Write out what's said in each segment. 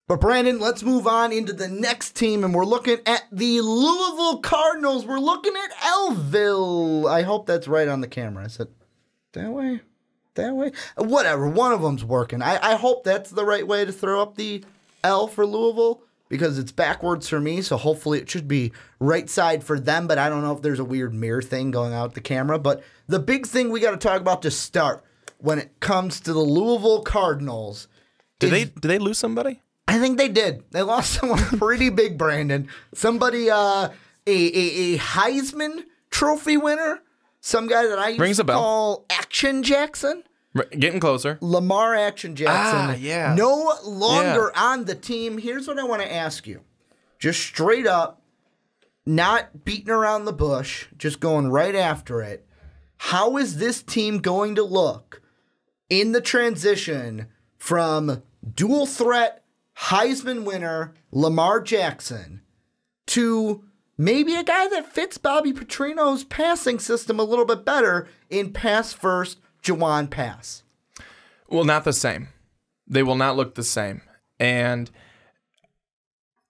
But Brandon, let's move on into the next team, and we're looking at the Louisville Cardinals. We're looking at Elville. I hope that's right on the camera. Is it that way? That way? Whatever. One of them's working. I hope that's the right way to throw up the L for Louisville because it's backwards for me, so hopefully it should be right side for them, but I don't know if there's a weird mirror thing going out the camera. But the big thing we got to talk about to start when it comes to the Louisville Cardinals. Did they lose somebody? I think they did. They lost someone pretty big, Brandon. Somebody, a Heisman Trophy winner. Some guy that I used to call Action Jackson. Getting closer. Lamar Action Jackson. Yeah. No longer on the team. Here's what I want to ask you. Just straight up, not beating around the bush, just going right after it. How is this team going to look in the transition from dual threat Heisman winner Lamar Jackson to maybe a guy that fits Bobby Petrino's passing system a little bit better in pass first, Jawan pass? Well, not the same. They will not look the same. And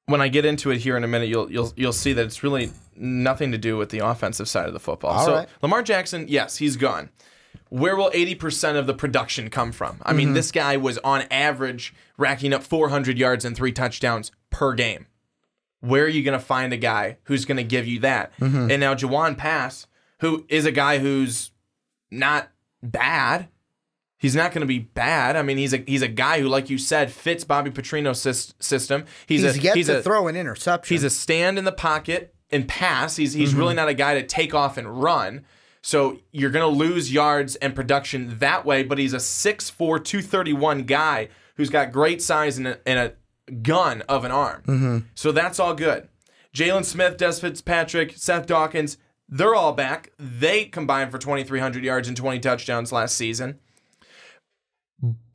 when I get into it here in a minute, you'll see that it's really nothing to do with the offensive side of the football. All right. Lamar Jackson, yes, he's gone. Where will 80% of the production come from? I mean, this guy was on average racking up 400 yards and 3 touchdowns per game. Where are you going to find a guy who's going to give you that? And now Jawan Pass, who is a guy who's not bad. He's not going to be bad. I mean, he's a guy who, like you said, fits Bobby Petrino's system. He's yet to throw an interception. He's a stand in the pocket and pass. He's really not a guy to take off and run. So you're going to lose yards and production that way, but he's a 6'4", 231 guy who's got great size and a gun of an arm. So that's all good. Jalen Smith, Des Fitzpatrick, Seth Dawkins, they're all back. They combined for 2,300 yards and 20 touchdowns last season.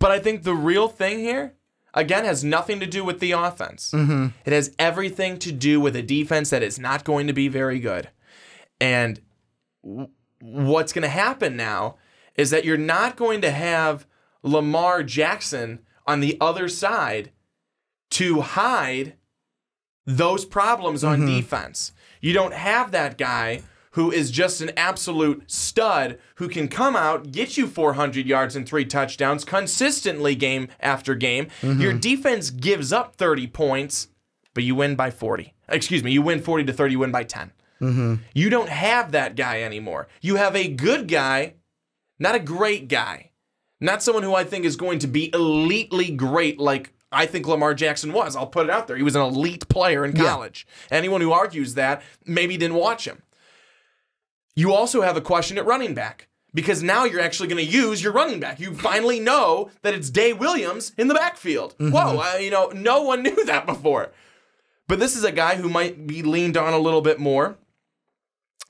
But I think the real thing here, again, has nothing to do with the offense. It has everything to do with a defense that is not going to be very good. And what's going to happen now is that you're not going to have Lamar Jackson on the other side to hide those problems on defense. You don't have that guy who is just an absolute stud who can come out, get you 400 yards and 3 touchdowns consistently game after game. Your defense gives up 30 points, but you win by 40. Excuse me, you win 40 to 30, you win by 10. You don't have that guy anymore. You have a good guy, not a great guy. Not someone who I think is going to be elitely great like I think Lamar Jackson was. I'll put it out there. He was an elite player in college. Anyone who argues that maybe didn't watch him. You also have a question at running back because now you're actually going to use your running back. You finally know that it's Day Williams in the backfield. Whoa, no one knew that before. But this is a guy who might be leaned on a little bit more.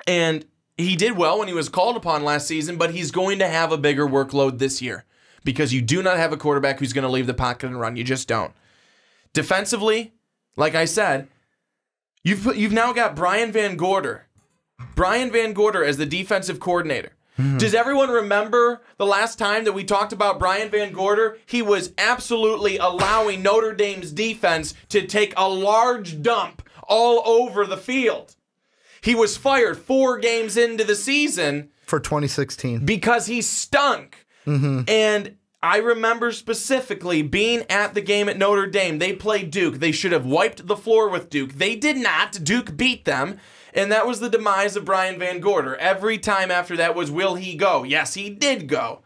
And he did well when he was called upon last season, but he's going to have a bigger workload this year because you do not have a quarterback who's going to leave the pocket and run. You just don't. Defensively, like I said, you've now got Brian Van Gorder. Brian Van Gorder as the defensive coordinator. Does everyone remember the last time that we talked about Brian Van Gorder? He was absolutely allowing Notre Dame's defense to take a large dump all over the field. He was fired 4 games into the season. For 2016. Because he stunk. And I remember specifically being at the game at Notre Dame. They played Duke. They should have wiped the floor with Duke. They did not. Duke beat them. And that was the demise of Brian Van Gorder. Every time after that was, will he go? Yes, he did go.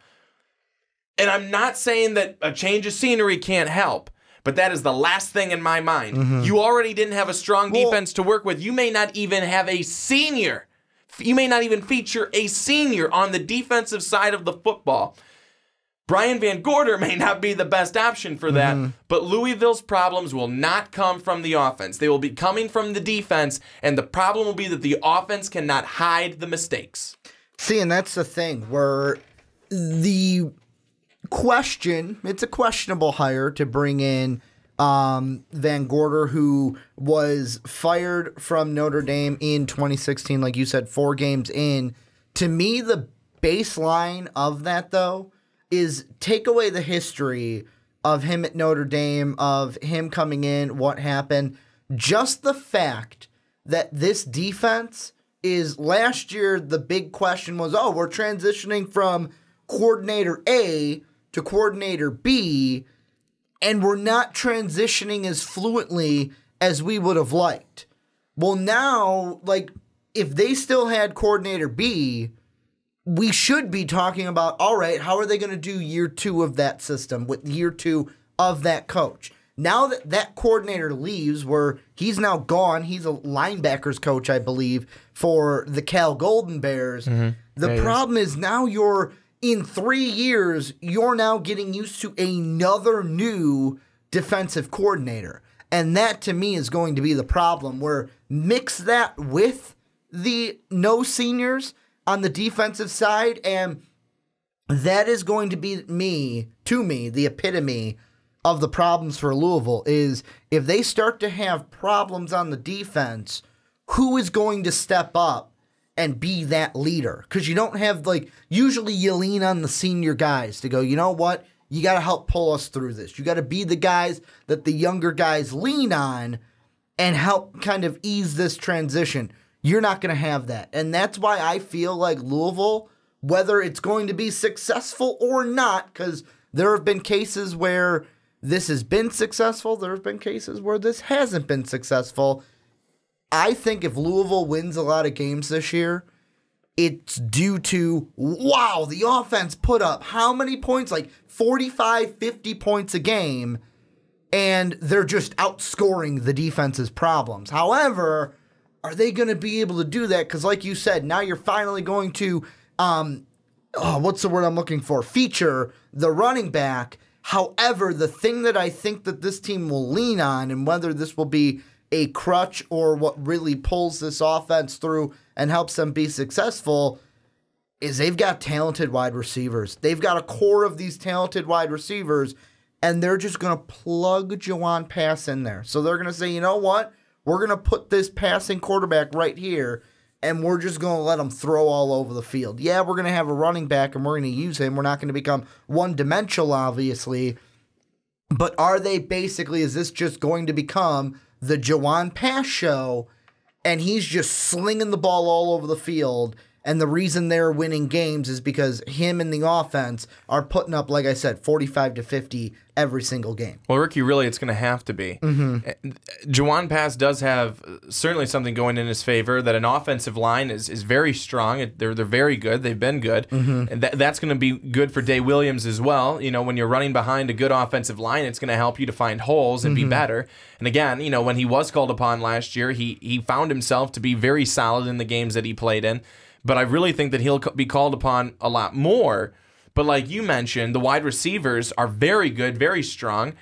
And I'm not saying that a change of scenery can't help, but that is the last thing in my mind. You already didn't have a strong defense to work with. You may not even have a senior. You may not even feature a senior on the defensive side of the football. Brian Van Gorder may not be the best option for that, but Louisville's problems will not come from the offense. They will be coming from the defense, and the problem will be that the offense cannot hide the mistakes. See, and that's the thing, where the question, it's a questionable hire to bring in Van Gorder, who was fired from Notre Dame in 2016, like you said, 4 games in. To me, the baseline of that, though, is take away the history of him at Notre Dame, of him coming in, what happened. Just the fact that this defense is, last year, the big question was, oh, we're transitioning from coordinator A to coordinator B, and we're not transitioning as fluently as we would have liked. Well, now, like, if they still had coordinator B, we should be talking about, all right, how are they going to do year 2 of that system with year 2 of that coach? Now that that coordinator leaves, where he's now gone, he's a linebackers coach, I believe, for the Cal Golden Bears. The problem is now in 3 years, you're now getting used to another new defensive coordinator. And that, to me, is going to be the problem, where mix that with the no seniors on the defensive side, and that is going to be the epitome of the problems for Louisville. Is if they start to have problems on the defense, who is going to step up and be that leader? Because you don't have, like, usually you lean on the senior guys to go, you know what, you got to help pull us through this. You got to be the guys that the younger guys lean on and help kind of ease this transition. You're not going to have that. And that's why I feel like Louisville, whether it's going to be successful or not, because there have been cases where this has been successful, there have been cases where this hasn't been successful. I think if Louisville wins a lot of games this year, it's due to, wow, the offense put up how many points? Like 45, 50 points a game, and they're just outscoring the defense's problems. However, are they going to be able to do that? Because like you said, now you're finally going to, what's the word I'm looking for? Feature the running back. However, the thing that I think that this team will lean on, and whether this will be a crutch or what really pulls this offense through and helps them be successful, is they've got talented wide receivers. They've got a core of these talented wide receivers, and they're just going to plug Jawan Pass in there. So they're going to say, you know what? We're going to put this passing quarterback right here, and we're just going to let him throw all over the field. Yeah, we're going to have a running back, and we're going to use him. We're not going to become one-dimensional, obviously. But are they basically, is this just going to become the Jawan Pass show, and he's just slinging the ball all over the field, and the reason they're winning games is because him and the offense are putting up, like I said, 45 to 50 every single game? Well, Ricky, really, it's going to have to be. Jawan Pass does have certainly something going in his favor, that an offensive line is very strong. They're very good. They've been good. And that's going to be good for Day Williams as well. You know, when you're running behind a good offensive line, it's going to help you to find holes and be better. And again, you know, when he was called upon last year, he found himself to be very solid in the games that he played in. But I really think that he'll be called upon a lot more. But like you mentioned, the wide receivers are very good, very strong.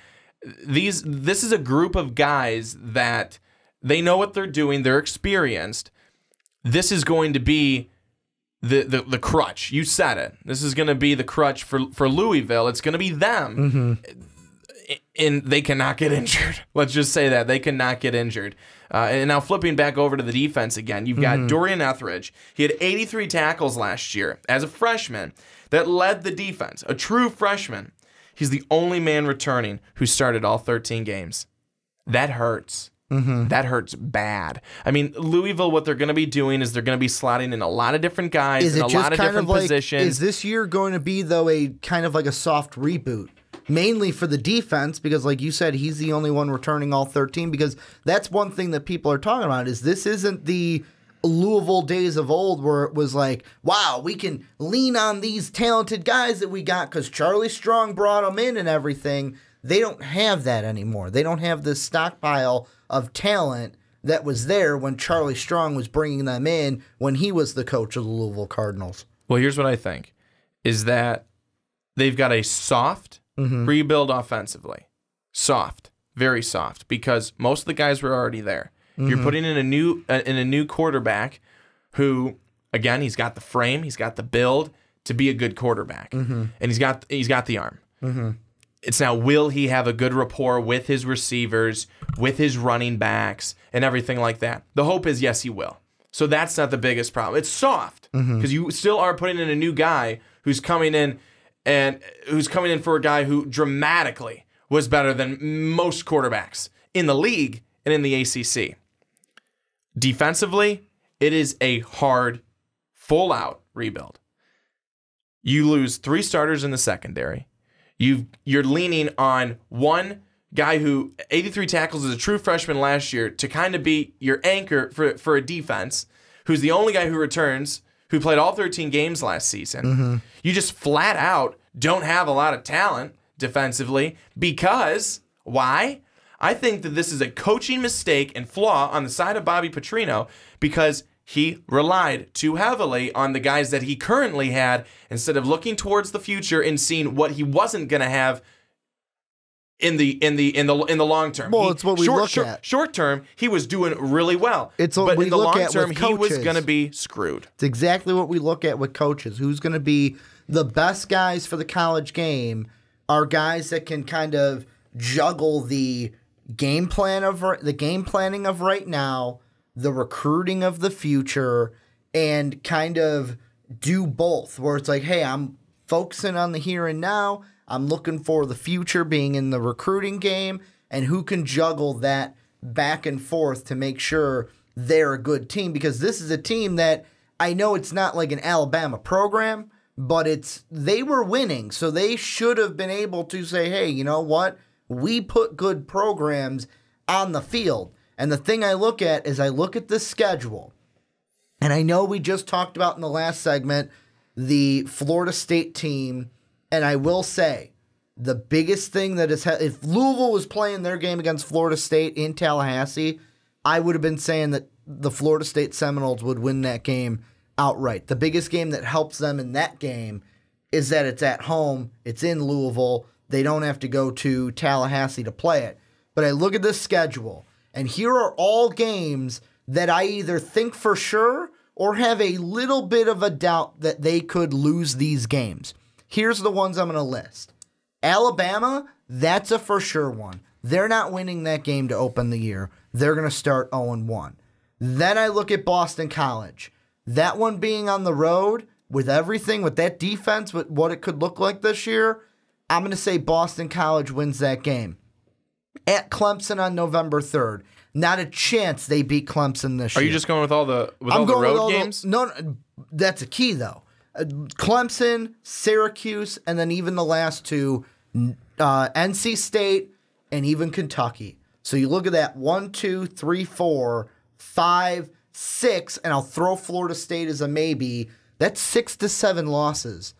This is a group of guys that they know what they're doing. They're experienced. This is going to be the crutch. You said it. This is going to be the crutch for Louisville. It's going to be them. And they cannot get injured. Let's just say that. They cannot get injured. And now flipping back over to the defense again, you've got Dorian Etheridge. He had 83 tackles last year as a freshman that led the defense, a true freshman. He's the only man returning who started all 13 games. That hurts. That hurts bad. I mean, Louisville, what they're going to be doing is they're going to be slotting in a lot of different guys in a lot of different positions. Is this year going to be, though, a kind of like a soft reboot? Mainly for the defense, because like you said, he's the only one returning all 13, because that's one thing that people are talking about, is this isn't the Louisville days of old where it was like, wow, we can lean on these talented guys that we got because Charlie Strong brought them in and everything. They don't have that anymore. They don't have this stockpile of talent that was there when Charlie Strong was bringing them in when he was the coach of the Louisville Cardinals. Well, here's what I think, is that they've got a soft rebuild offensively. Soft, very soft, because most of the guys were already there. You're putting in a new quarterback who, again, he's got the frame, he's got the build to be a good quarterback, and he's got the arm. It's now, will he have a good rapport with his receivers, with his running backs, and everything like that? The hope is yes, he will. So that's not the biggest problem. It's soft because you still are putting in a new guy who's coming in. And who's coming in for a guy who dramatically was better than most quarterbacks in the league and in the ACC. Defensively, it is a hard, full-out rebuild. You lose 3 starters in the secondary. You're leaning on one guy who 83 tackles as a true freshman last year to kind of be your anchor for a defense, who's the only guy who returns, who played all 13 games last season. Mm-hmm. You just flat out don't have a lot of talent defensively because, why? I think that this is a coaching mistake and flaw on the side of Bobby Petrino because he relied too heavily on the guys that he currently had instead of looking towards the future and seeing what he wasn't going to have in the long term. Well, it's what we look at. Short term, he was doing really well. It's what we look at with coaches. But in the long term, he was going to be screwed. It's exactly what we look at with coaches. Who's going to be the best guys for the college game are guys that can kind of juggle the game planning of right now, the recruiting of the future, and kind of do both. Where it's like, hey, I'm focusing on the here and now. I'm looking for the future being in the recruiting game, and who can juggle that back and forth to make sure they're a good team. Because this is a team that I know it's not like an Alabama program, but they were winning, so they should have been able to say, hey, you know what? We put good programs on the field. And the thing I look at is I look at the schedule, and I know we just talked about in the last segment the Florida State team. And I will say, the biggest thing that is, if Louisville was playing their game against Florida State in Tallahassee, I would have been saying that the Florida State Seminoles would win that game outright. The biggest game that helps them in that game is that it's at home, it's in Louisville, they don't have to go to Tallahassee to play it. But I look at this schedule, and here are all games that I either think for sure or have a little bit of a doubt that they could lose these games. Here's the ones I'm going to list. Alabama, that's a for sure one. They're not winning that game to open the year. They're going to start 0-1. Then I look at Boston College. That one being on the road with everything, with that defense, with what it could look like this year, I'm going to say Boston College wins that game. At Clemson on November 3rd. Not a chance they beat Clemson this year. Are you just going with all the road games? No, that's a key, though. Clemson, Syracuse, and then even the last two, NC State and even Kentucky. So you look at that 1, 2, 3, 4, 5, 6, and I'll throw Florida State as a maybe. That's 6 to 7 losses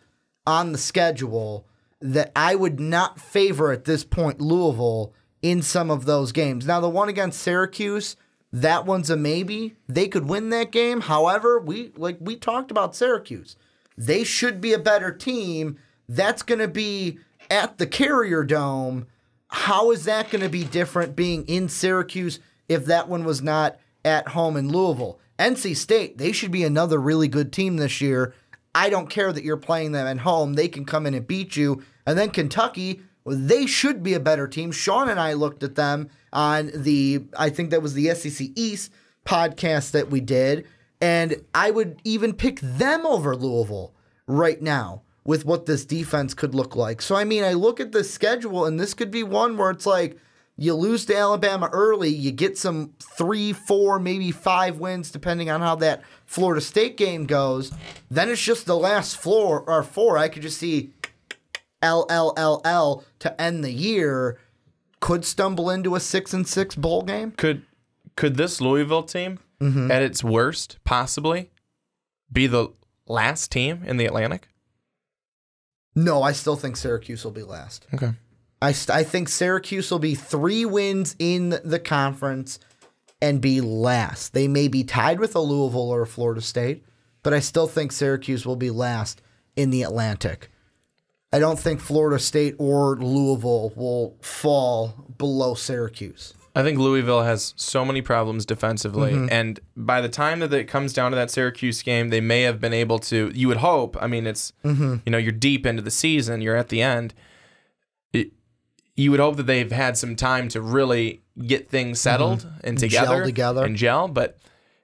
on the schedule that I would not favor at this point Louisville in some of those games. Now, the one against Syracuse, that one's a maybe. They could win that game. However, we talked about Syracuse. They should be a better team. That's going to be at the Carrier Dome. How is that going to be different being in Syracuse if that one was not at home in Louisville? NC State, they should be another really good team this year. I don't care that you're playing them at home. They can come in and beat you. And then Kentucky, well, they should be a better team. Sean and I looked at them on I think that was the SEC East podcast that we did. And I would even pick them over Louisville right now with what this defense could look like. So, I mean, I look at the schedule, and this could be one where it's like you lose to Alabama early, you get some 3, 4, maybe 5 wins, depending on how that Florida State game goes. Then it's just the last 4. I could just see LLLL to end the year. Could stumble into a 6-6 bowl game. Could this Louisville team, at its worst, possibly be the last team in the Atlantic? No, I still think Syracuse will be last. Okay. I think Syracuse will be 3 wins in the conference and be last. They may be tied with a Louisville or a Florida State, but I still think Syracuse will be last in the Atlantic. I don't think Florida State or Louisville will fall below Syracuse. I think Louisville has so many problems defensively, and by the time that it comes down to that Syracuse game, they may have been able to, you would hope, I mean, it's, you're deep into the season, you're at the end, you would hope that they've had some time to really get things settled and together and gel, but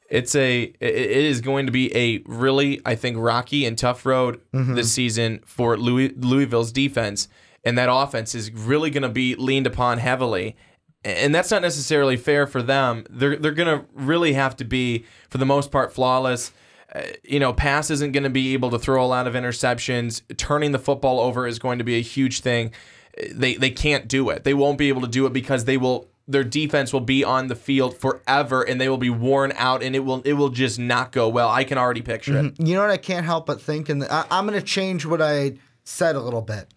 it is going to be a really, I think, rocky and tough road this season for Louisville's defense. and that offense is really going to be leaned upon heavily. And that's not necessarily fair for them. They're going to really have to be, for the most part, flawless. Pass isn't going to be able to throw a lot of interceptions. Turning the football over is going to be a huge thing. They can't do it. They won't be able to do it because their defense will be on the field forever, and they will be worn out, and it will just not go well. I can already picture it. You know what I can't help but think, and I'm going to change what I said a little bit.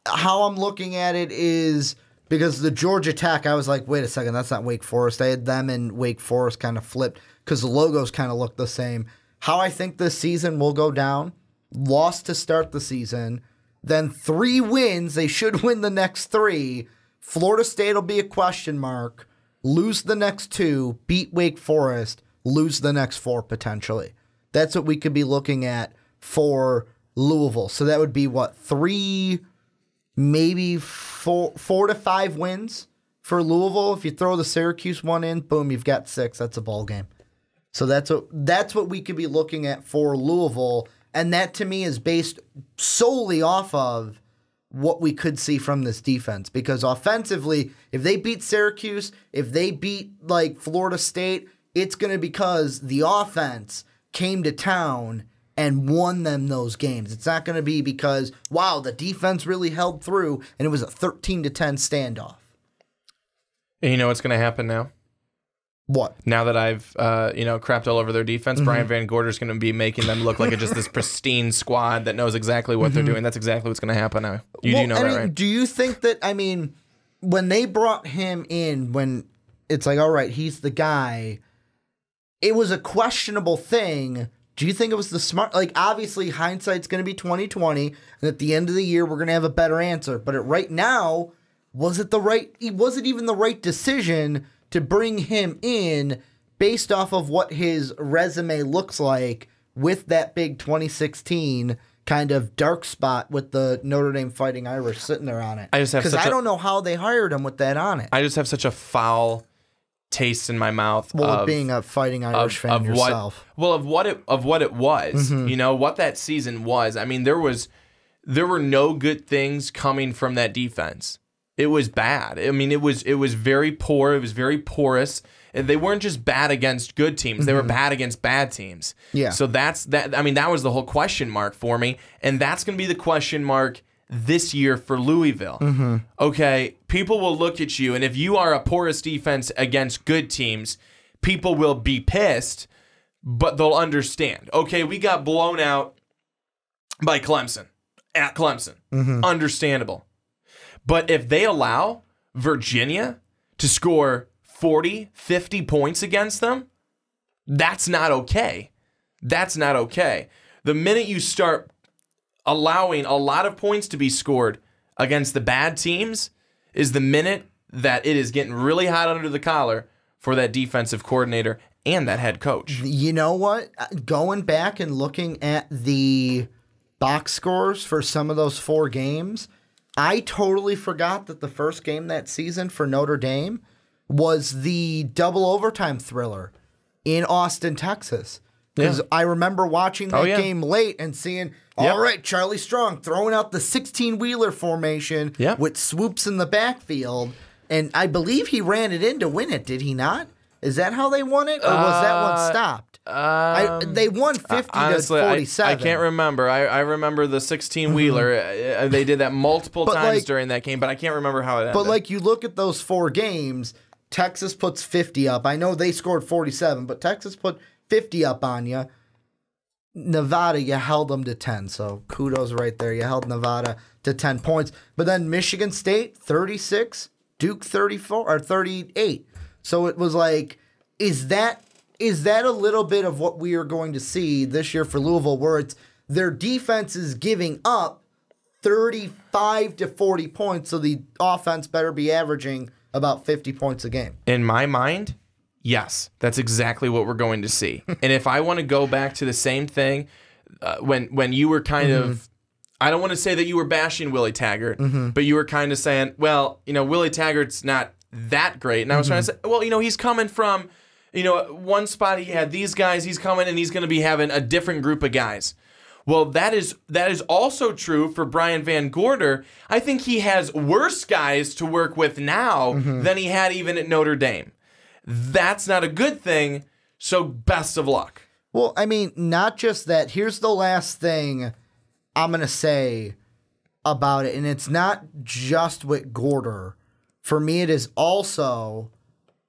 How I'm looking at it is because the Georgia Tech, I was like, wait a second, that's not Wake Forest. I had them and Wake Forest kind of flipped because the logos kind of look the same. How I think this season will go down, lost to start the season, then 3 wins, they should win the next 3. Florida State will be a question mark, lose the next 2, beat Wake Forest, lose the next 4 potentially. That's what we could be looking at for Louisville. So that would be what, 3, maybe 4 to 5 wins for Louisville. If you throw the Syracuse one in, boom, you've got 6. That's a ball game. So that's what we could be looking at for Louisville, and that to me is based solely off of what we could see from this defense. Because offensively, if they beat Syracuse, if they beat like Florida State, it's going to be because the offense came to town and won them those games. It's not going to be because, wow, the defense really held through and it was a 13-10 standoff. And you know what's going to happen now? What? Now that I've crapped all over their defense, Brian Van Gorder's going to be making them look like just this pristine squad that knows exactly what they're doing. That's exactly what's going to happen now. You do know that, right? Do you think that, when they brought him in, when it's like, all right, he's the guy, it was a questionable thing. Do you think it was the smart, obviously hindsight's going to be 20/20, and at the end of the year we're going to have a better answer. But right now, was it even the right decision to bring him in based off of what his resume looks like with that big 2016 kind of dark spot with the Notre Dame Fighting Irish sitting there on it? Because I don't know how they hired him with that on it. I just have such a foul taste in my mouth. Well, of being a Fighting Irish fan yourself. Of what it was. What that season was. There were no good things coming from that defense. It was bad. It was very poor. It was very porous. And they weren't just bad against good teams. They were bad against bad teams. Yeah. So that was the whole question mark for me. And that's going to be the question mark this year for Louisville. Okay, people will look at you, and if you are a porous defense against good teams, people will be pissed, but they'll understand. Okay, we got blown out by Clemson, at Clemson. Understandable. But if they allow Virginia to score 40, 50 points against them, that's not okay. That's not okay. The minute you start allowing a lot of points to be scored against the bad teams is the minute that it is getting really hot under the collar for that defensive coordinator and that head coach. You know what? Going back and looking at the box scores for some of those 4 games, I totally forgot that the first game that season for Notre Dame was the double overtime thriller in Austin, Texas. Because I remember watching that game late and seeing, all right, Charlie Strong throwing out the 16-wheeler formation with swoops in the backfield. And I believe he ran it in to win it, did he not? Is that how they won it? Or was that one stopped? They won 50 honestly, to 47. I can't remember. I remember the 16-wheeler. They did that multiple times during that game, but I can't remember how it ended. But you look at those 4 games, Texas puts 50 up. I know they scored 47, but Texas put 50 up on you. Nevada, you held them to 10, so kudos right there. You held Nevada to 10 points. But then Michigan State, 36, Duke 34 or 38. So it was like, is that a little bit of what we are going to see this year for Louisville, where it's their defense is giving up 35 to 40 points, so the offense better be averaging about 50 points a game? In my mind, yes, that's exactly what we're going to see. And if I want to go back to the same thing, when you were kind of, I don't want to say that you were bashing Willie Taggart, but you were kind of saying, well, Willie Taggart's not that great. And I was trying to say, well, he's coming from, one spot he had these guys, he's coming and he's going to be having a different group of guys. Well, that is also true for Brian Van Gorder. I think he has worse guys to work with now than he had even at Notre Dame. That's not a good thing, so best of luck. Well, I mean, not just that. Here's the last thing I'm going to say about it, and it's not just with Gorder. For me, it is also,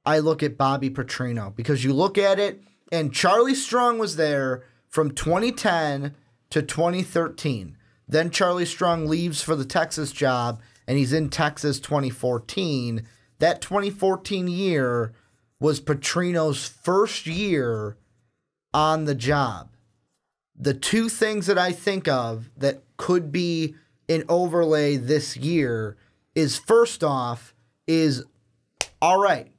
I look at Bobby Petrino, because you look at it, and Charlie Strong was there from 2010 to 2013. Then Charlie Strong leaves for the Texas job, and he's in Texas 2014. That 2014 year was Petrino's first year on the job. The two things that I think of that could be an overlay this year is, first off, is, all right,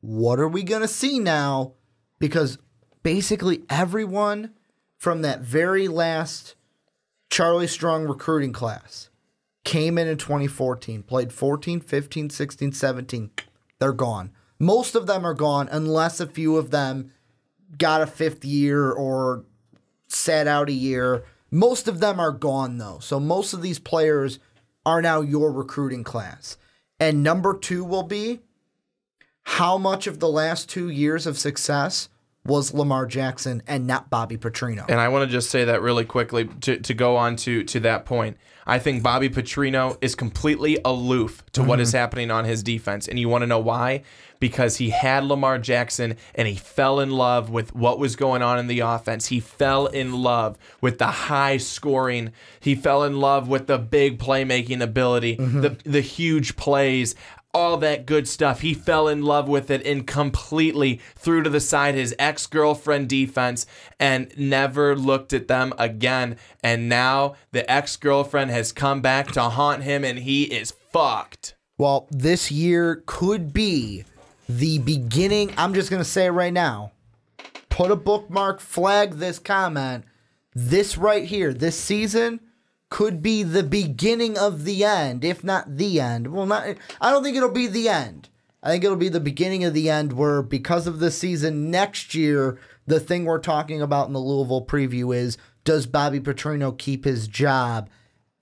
what are we going to see now? Because basically everyone from that very last Charlie Strong recruiting class came in 2014, played 14, 15, 16, 17. They're gone. Most of them are gone unless a few of them got a fifth year or sat out a year. Most of them are gone, though. So most of these players are now your recruiting class. And number two will be, how much of the last 2 years of success was Lamar Jackson and not Bobby Petrino? And I want to just say that really quickly to go on to that point. I think Bobby Petrino is completely aloof to what is happening on his defense. And you want to know why? Because he had Lamar Jackson and he fell in love with what was going on in the offense. He fell in love with the high scoring. He fell in love with the big playmaking ability, the huge plays, all that good stuff. He fell in love with it and completely threw to the side his ex-girlfriend defense and never looked at them again. And now the ex-girlfriend has come back to haunt him and he is fucked. Well, this year could be the beginning. I'm just going to say it right now. Put a bookmark, flag this comment. This right here, this season could be the beginning of the end, if not the end. Well, I don't think it'll be the end. I think it'll be the beginning of the end, where because of the season next year, the thing we're talking about in the Louisville preview is, does Bobby Petrino keep his job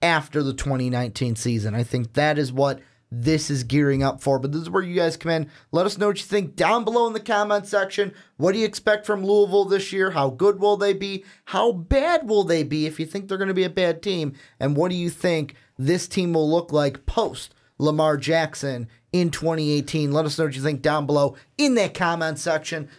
after the 2019 season? I think that is what this is gearing up for. But this is where you guys come in. Let us know what you think down below in the comment section. What do you expect from Louisville this year? How good will they be? How bad will they be if you think they're going to be a bad team? And what do you think this team will look like post Lamar Jackson in 2018? Let us know what you think down below in that comment section.